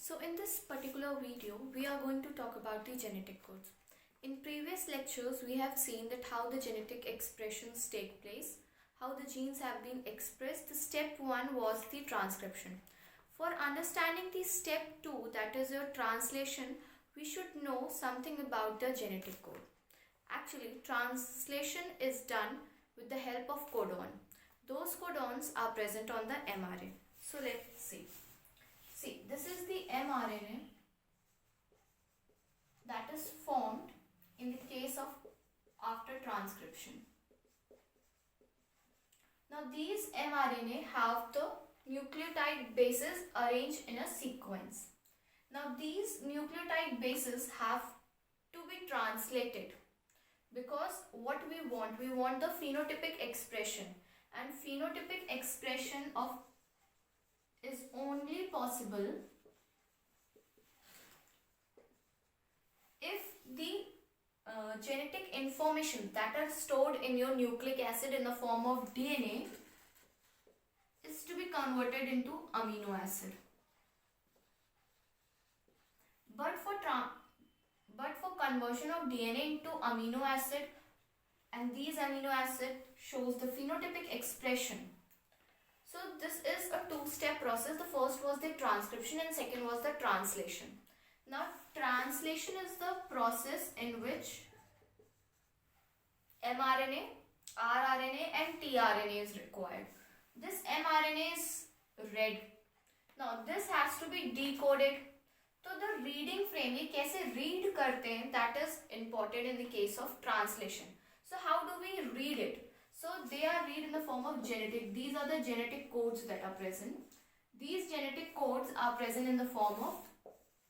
So in this particular video, we are going to talk about the genetic codes. In previous lectures, we have seen that how the genetic expressions take place, how the genes have been expressed. The step 1 was the transcription. For understanding the step 2, that is your translation, we should know something about the genetic code. Actually, translation is done with the help of codon. Those codons are present on the mRNA. So let's see. See, this is the mRNA that is formed in the case of after transcription. Now these mRNA have the nucleotide bases arranged in a sequence. Now these nucleotide bases have to be translated because what we want the phenotypic expression, and phenotypic expression of is only possible if the genetic information that are stored in your nucleic acid in the form of DNA is to be converted into amino acid. But for conversion of DNA into amino acid, and these amino acid shows the phenotypic expression. So this is a two-step process. The first was the transcription and second was the translation. Now translation is the process in which mRNA, rRNA and tRNA is required. This mRNA is read. Now this has to be decoded. So the reading frame, ये कैसे read करते हैं, that is important in the case of translation. So how do we read it? So they are read in the form of genetic. These are the genetic codes that are present. These genetic codes are present in the form of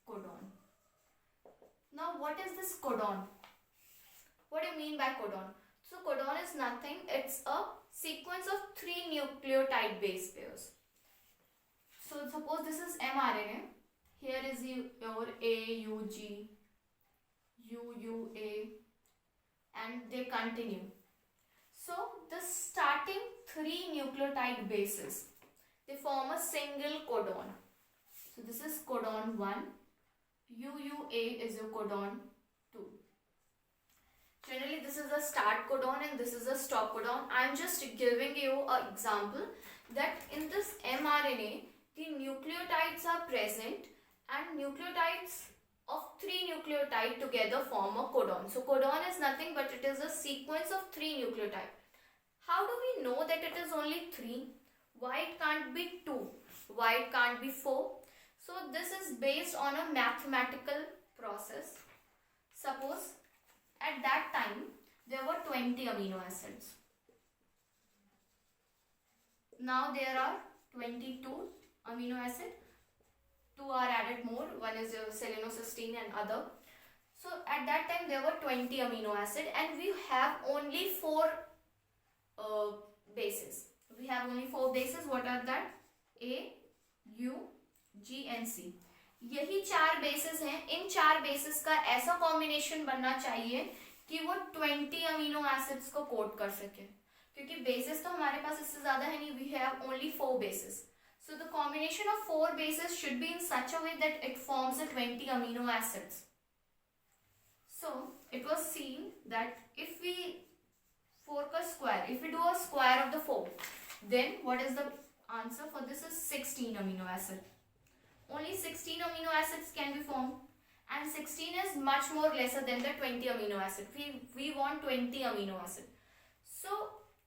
codon. Now what is this codon? What do you mean by codon? So codon is nothing. It's a sequence of 3 nucleotide base pairs. So suppose this is mRNA. Here is your AUG, UUA, and they continue. So the starting 3 nucleotide bases, they form a single codon. So this is codon 1, UUA is your codon 2. Generally this is a start codon and this is a stop codon. I am just giving you an example that in this mRNA, the nucleotides are present and nucleotides of 3 nucleotides together form a codon. So codon is nothing but it is a sequence of 3 nucleotides. How do we know that it is only 3? Why it can't be 2? Why it can't be 4? So this is based on a mathematical process. Suppose at that time there were 20 amino acids. Now there are 22 amino acids. 2 are added more. One is selenocysteine and other. So at that time there were 20 amino acids and we have only 4 bases. We have only 4 bases. What are that? A, U, G and C. यही 4 basis हैं. इन 4 basis का ऐसा combination बनना चाहिए कि वो 20 amino acids को code कर सके, क्योंकि बेसिस तो हमारे पास इससे ज्यादा है नहीं. We have only 4 basis. So the combination of 4 bases should be in such a way that it forms a 20 amino acids. So it was seen that if we fork a square, if we do a square of the 4, then what is the answer for this is 16 amino acid. Only 16 amino acids can be formed, and 16 is much more lesser than the 20 amino acid. We want 20 amino acid. So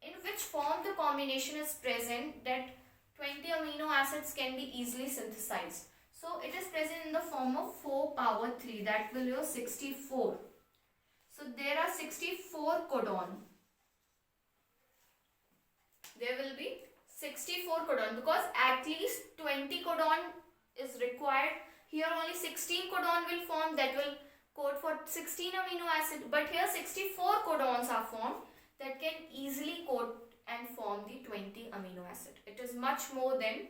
in which form the combination is present that 20 amino acids can be easily synthesized. So it is present in the form of 4 power 3, that will be 64. So there are 64 codon. There will be 64 codon because at least 20 codon is required. Here only 16 codon will form, that will code for 16 amino acid, but here 64 codons are formed that can easily code and form the 20 amino acid. It is much more than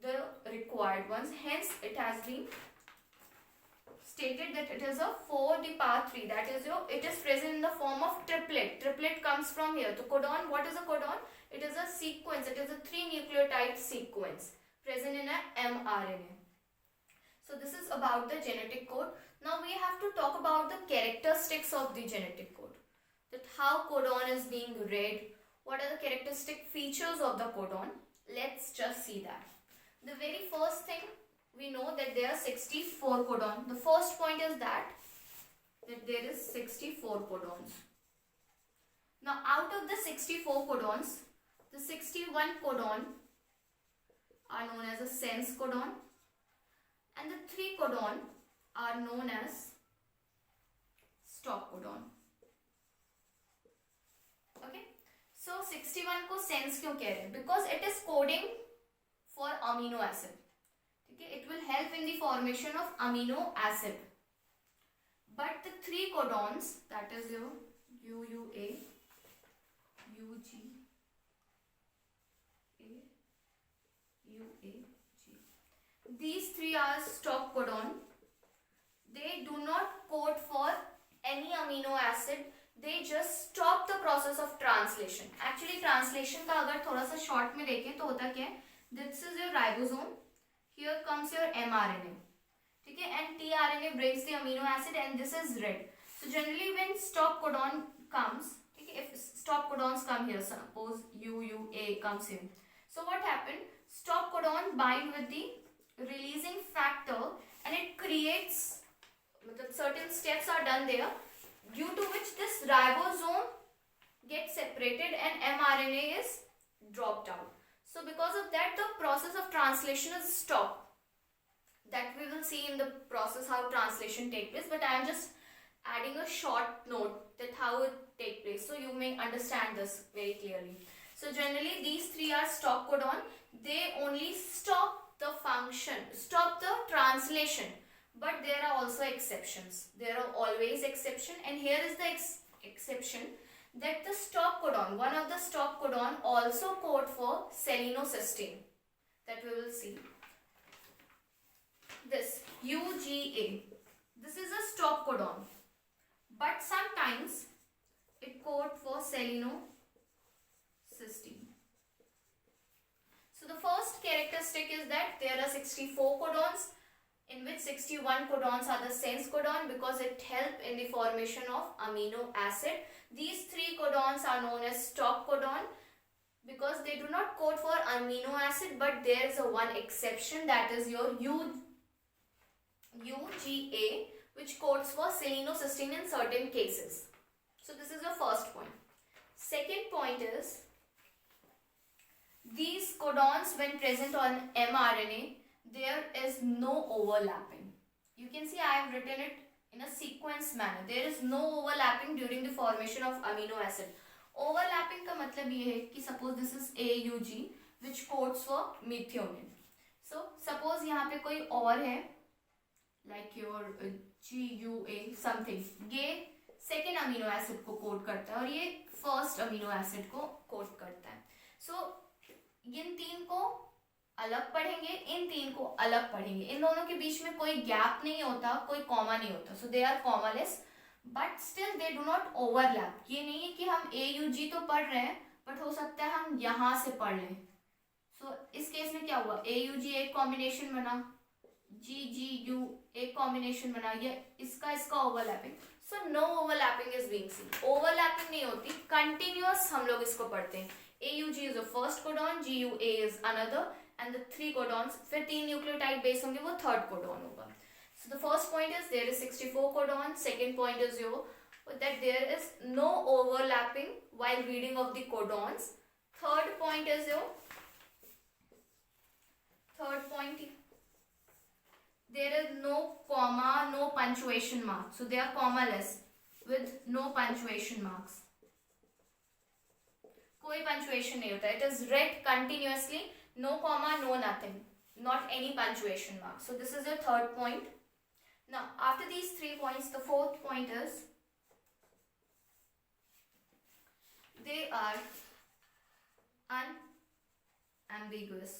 the required ones. Hence it has been stated that it is a 4 the power 3. That is it is present in the form of triplet. Triplet comes from here. So codon, what is a codon? It is a sequence. It is a 3 nucleotide sequence present in a mRNA. So this is about the genetic code. Now we have to talk about the characteristics of the genetic code. That how codon is being read, what are the characteristic features of the codon. Let's just see that. The very first thing, we know that there are 64 codon. The first point is that there is 64 codons. Now out of the 64 codons, the 61 codon are known as a sense codon and the 3 codon are known as stop codon. Okay, so 61 को sense क्यों कह रहे हैं? Because it is coding for amino acid. Okay, it will help in the formation of amino acid. But the 3 codons, that is your UUA, UG, UAG. These 3 are stop codon. They do not code for any amino acid. They just stop the process of translation. Actually translation का अगर थोड़ा सा short में देखें तो होता क्या है? This is your ribosome. Here comes your mRNA. ठीक है? And tRNA breaks the amino acid and this is red. So generally when stop codon comes, ठीक है? If stop codons come here, suppose UUA comes in. So what happened? Stop codon bind with the releasing factor and it creates, certain steps are done there, due to which this ribosome gets separated and mRNA is dropped out. So because of that, the process of translation is stopped. That we will see in the process how translation takes place, but I am just adding a short note that how it takes place, so you may understand this very clearly. So generally these 3 are stop codon. They only stop the function, stop the translation. But there are also exceptions. There are always exceptions, and here is the exception that the stop codon, one of the stop codon also code for selenocysteine. That we will see. This UGA. This is a stop codon, but sometimes it code for selenocysteine. So the first characteristic is that there are 64 codons, in which 61 codons are the sense codon because it helps in the formation of amino acid. These 3 codons are known as stop codon because they do not code for amino acid, but there is a one exception, that is your UGA, which codes for selenocysteine in certain cases. So this is your first point. Second point is, these codons when present on mRNA, there is no overlapping. You can see I have written it in a sequence manner. There is no overlapping during the formation of amino acid. Overlapping का मतलब ये है कि suppose this is AUG which codes for methionine. So suppose यहाँ पे कोई और है like your GUA something, ये second amino acid को कोड करता है और ये first amino acid को कोड करता है. So इन 3 को अलग पढ़ेंगे, इन 3 को अलग पढ़ेंगे. इन दोनों के बीच में कोई गैप नहीं होता, कोई कॉमा नहीं होता. So they are commaless but still they do not overlap. ये नहीं है कि हम AUG तो पढ़ रहे हैं बट हो सकता है हम यहाँ से पढ़ लें. सो इस केस में क्या हुआ, AUG एक कॉम्बिनेशन बना, GGU एक कॉम्बिनेशन बना, ये इसका overlapping. So no overlapping is being seen. Overlapping नहीं होती, कंटिन्यूअस हम लोग इसको पढ़ते हैं. AUG is the first codon, GUA is another, and the 3 codons, फिर 3 न्यूक्लियोटाइड बेस होंगे, वो थर्ड कोडॉन होगा. So the first point is there is 64 codons. Second point is that there is no overlapping while reading of the codons. Third point is there is no comma, no punctuation mark. So they are commaless with no punctuation marks. कोई punctuation नहीं होता. It is read continuously, no comma, no nothing, not any punctuation mark. So this is your third point. Now after these 3 points, the fourth point is they are unambiguous.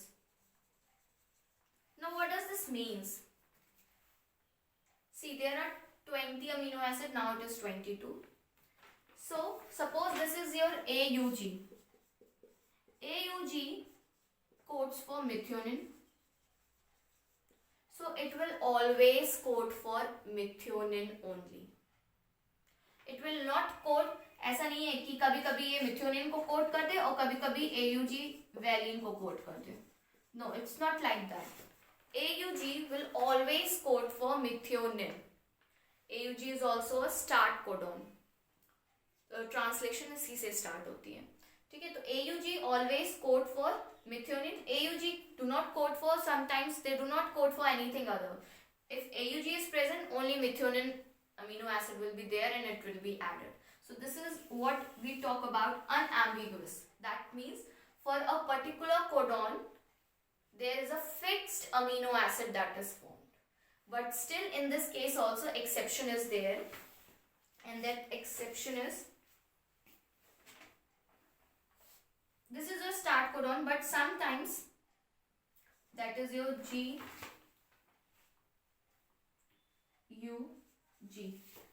Now what does this means? See, there are 20 amino acid, now it is 22. So suppose this is your AUG. AUG codes for methionine. So it will always code for methionine only. It will not code, ऐसा नहीं है कि कभी कभी ये methionine को code कर दे और कभी कभी AUG valine को कोड कर दे. No, it's not like that. AUG will always code for methionine. AUG is also a start codon. Translation इसी से स्टार्ट होती है. ठीक है, तो AUG always code for methionine. AUG do not code for, sometimes they do not code for anything other. If AUG is present, only methionine amino acid will be there and it will be added. So this is what we talk about unambiguous. That means for a particular codon there is a fixed amino acid that is formed. But still in this case also exception is there, and that exception is, this is a start codon, but sometimes that is your GUG.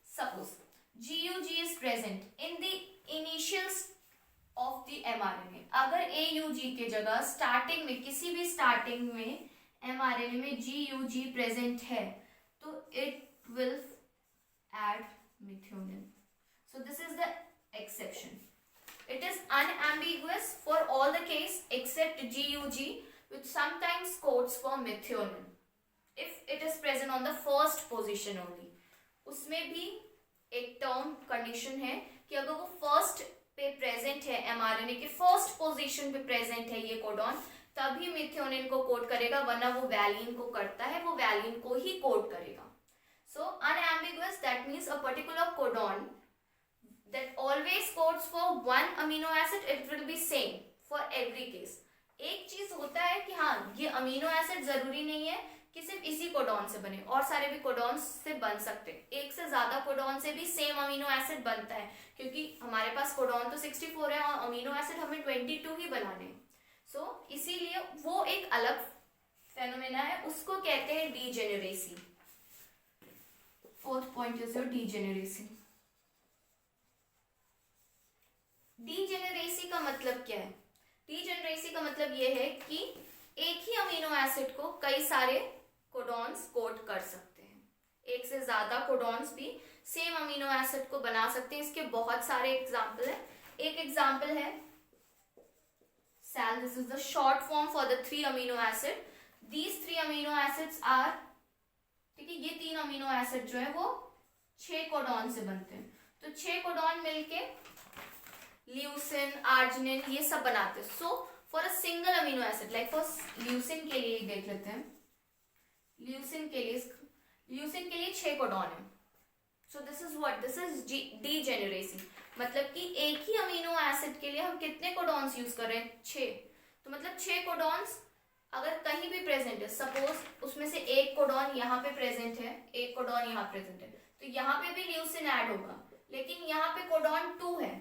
Suppose GUG is present in the initials of the mRNA. अगर AUG के जगह starting में, किसी भी starting में mRNA में GUG present है, तो it will add methionine. So this is the exception. It is unambiguous for all the case except GUG, which sometimes codes for methionine if it is present on the first position only. उसमें भी एक term condition है कि अगर वो first पे present है, mRNA के फर्स्ट पोजीशन पे प्रेजेंट है ये कोडॉन, तभी मेथियोनिन को कोड करेगा, वरना वो वैलिन को करता है, वो वैलिन को ही कोड करेगा. So unambiguous, that means a particular codon that always codes for one amino acid, it will be same for every case. एक चीज होता है कि हाँ ये अमीनो एसिड जरूरी नहीं है कि सिर्फ इसी कोडॉन से बने, और सारे भी कोडॉन से बन सकते हैं. एक से ज्यादा कोडॉन से भी सेम अमीनो एसिड बनता है, क्योंकि हमारे पास कोडॉन तो 64 है और अमीनो एसिड हमें 22 ही बनाने हैं. सो इसीलिए वो एक अलग फेनोमेना है, उसको कहते हैं degeneracy. Fourth point is your degeneracy. Degeneracy का मतलब क्या है? डीजेनेरेसी का मतलब ये है कि एक ही अमीनो एसिड को कई सारे कोडॉन्स कोड कर सकते हैं. एक से ज्यादा कोडॉन्स भी सेम अमीनो एसिड को बना सकते हैं. इसके बहुत सारे एग्जाम्पल है. एक एग्जाम्पल है SAL. This is the short form for the 3 amino acid. These 3 amino acids are, ठीक है, ये 3 अमीनो एसिड जो है वो 6 कोडॉन से बनते हैं. तो 6 कोडॉन मिलके ल्यूसिन, आर्जिनिन ये सब बनाते हैं. So for a single amino acid, like for leucine के लिए देख लेते हैं. ल्यूसिन के लिए 6 कोडॉन है. So this is what, this is degeneracy. मतलब कि एक ही अमीनो एसिड के लिए हम कितने कोडॉन्स यूज कर रहे हैं? 6. तो मतलब 6 कोडॉन्स अगर कहीं भी प्रेजेंट है, सपोज उसमें से एक कोडॉन यहाँ पे प्रेजेंट है, एक कोडॉन यहाँ प्रेजेंट है, तो यहाँ पे भी ल्यूसिन ऐड होगा. लेकिन यहाँ पे कोडॉन 2 है,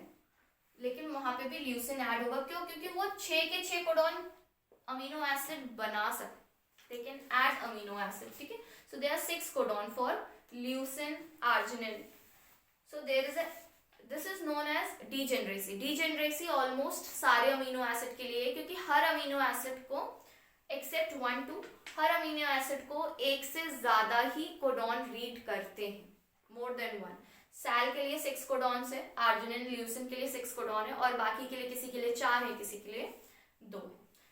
लेकिन वहां पे भी ल्यूसिन ऐड होगा. क्यों? क्योंकि वो 6 के 6 कोडॉन अमीनो एसिड बना सकते, they can add amino acid. ठीक है, so there are 6 codon for leucine, arginine. So there is a, this is known as degeneracy. Degeneracy almost सारे अमीनो एसिड के लिए, क्योंकि हर अमीनो एसिड को except 1 2 हर amino acid को एक से ज्यादा ही कोडॉन रीड करते हैं, more than 1. SAL के लिए 6 कोडॉन्स है, आर्जिनिन, ल्यूसिन के लिए 6 कोडॉन है, और बाकी के लिए किसी के लिए 4 है, किसी के लिए 2.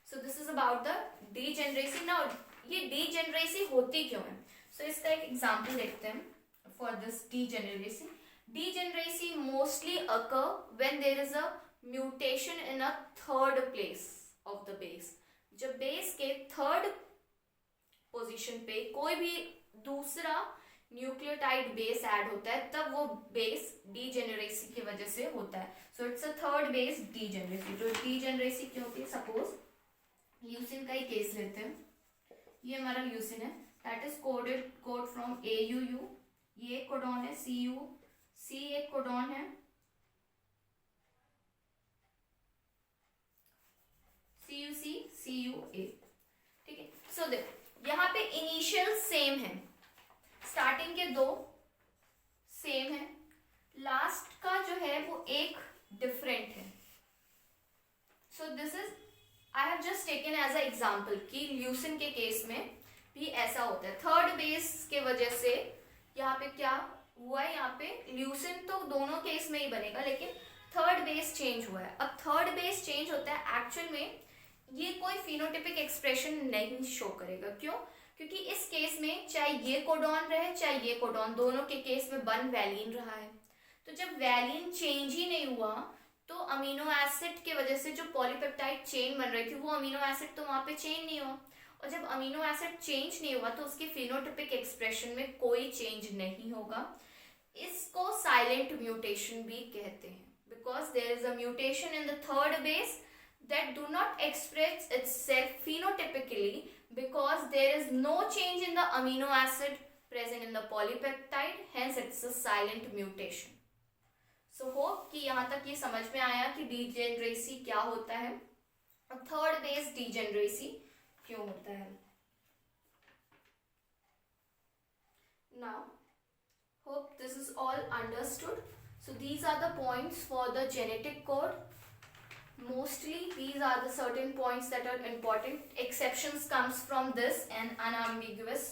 So this is about the degeneracy. Now ये degeneracy होती क्यों है? So इसका एक एग्जाम्पल देखते हैं for this degeneracy. Degeneracy mostly occur when there is a mutation in a third place of the base. जब बेस के थर्ड पोजीशन पे कोई भी दूसरा न्यूक्लियोटाइड बेस ऐड होता है, तब वो बेस डीजेनेरेसी की वजह से होता है. So it's a third base degeneracy. तो डीजेनेरेसी क्यों होती है? सपोज ल्यूसिन का ही केस लेते हैं. ये हमारा ल्यूसिन है, that is code from AUU. ये एक कोडॉन है, C एक कोडॉन है, CUA. ठीक है, सो देखो यहाँ पे इनिशियल सेम है, स्टार्टिंग के 2 सेम है, लास्ट का जो है वो एक डिफरेंट है. So this is, I have just taken as a example कि ल्यूसिन के केस में भी ऐसा होता है। थर्ड बेस के वजह से यहाँ पे क्या हुआ है, यहाँ पे ल्यूसिन तो दोनों केस में ही बनेगा, लेकिन थर्ड बेस चेंज हुआ है। अब थर्ड बेस चेंज होता है, एक्चुअल में ये कोई फिनोटिपिक एक्सप्रेशन नहीं शो करेगा। क्यों? क्योंकि इस केस में चाहे ये कोडॉन रहे चाहे ये कोडॉन, दोनों के केस में वन वैलिन रहा है। तो जब वैलिन चेंज ही नहीं हुआ तो अमीनो एसिड के वजह से जो पॉलीपेप्टाइड चेन बन रही थी वो अमीनो एसिड तो वहां पे चेंज नहीं हुआ, और जब अमीनो एसिड चेंज नहीं हुआ तो उसके फिनोटिपिक एक्सप्रेशन में कोई चेंज नहीं होगा। इसको साइलेंट म्यूटेशन भी कहते हैं, because there is a mutation in the third base that do not express itself phenotypically because there is no change in the amino acid present in the polypeptide, hence it's a silent mutation. So hope कि यहाँ तक ये समझ में आया कि degeneracy क्या होता है और third base degeneracy क्यों होता है. Now hope this is all understood. So these are the points for the genetic code. Mostly these are the certain points that are important. Exceptions comes from this and unambiguous.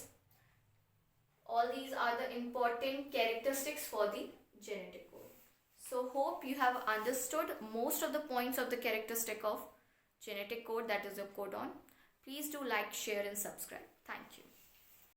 All these are the important characteristics for the genetic code. So hope you have understood most of the points of the characteristic of genetic code, that is the codon. Please do like, share and subscribe. Thank you.